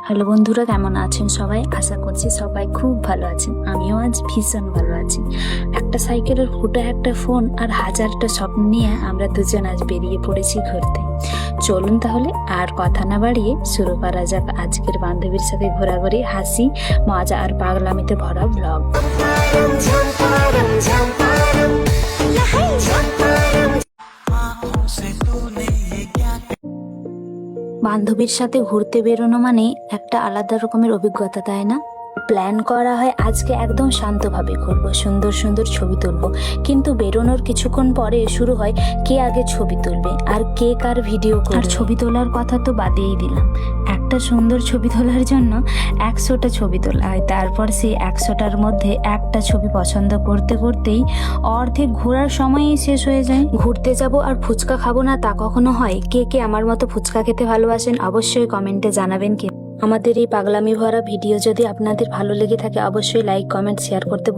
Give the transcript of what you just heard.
Hello বন্ধুরা, কেমন আছেন সবাই? আশা করছি সবাই খুব ভালো আছেন। আমিও আজ ভীষণ ভালো আছি। একটা সাইকেলের ফুটো, একটা ফোন আর হাজারটা স্বপ্ন নিয়ে আমরা দুজন আজ বেরিয়ে পড়েছি ঘুরতে। চলুন তাহলে আর কথা না বাড়িয়ে শুরু করা যাক আজকের বান্ধবীর সাথে ঘোরাঘুরি, হাসি, মজা আর পাগলামিতে ভরা ব্লগ। বান্ধবীর সাথে ঘুরতে বেরোনো মানে একটা আলাদা রকমের অভিজ্ঞতা, তাই না? প্ল্যান করা হয় আজকে একদম শান্তভাবে ঘুরবো, সুন্দর সুন্দর ছবি তুলবো, কিন্তু বেরোনোর কিছুক্ষণ পরে শুরু হয় কে আগে ছবি তুলবে আর কে কার ভিডিও করবে। আর ছবি তোলার কথা তো বাদেই দিলাম, একটা সুন্দর ছবি তোলার জন্য 100টা ছবি তোলা হয়। তারপর সেই 100টার মধ্যে একটা ছবি পছন্দ করতে করতেই অর্ধেক ঘোরার সময়ই শেষ হয়ে যায়। ঘুরতে যাব আর ফুচকা খাবো না তা কখনো হয়? কে কে আমার মতো ফুচকা খেতে ভালোবাসেন অবশ্যই কমেন্টে জানাবেন। আমাদের এই পাগলামি ভরা ভিডিও যদি আপনাদের ভালো লেগে থাকে অবশ্যই লাইক, কমেন্ট, শেয়ার করতে ভুলবেন না।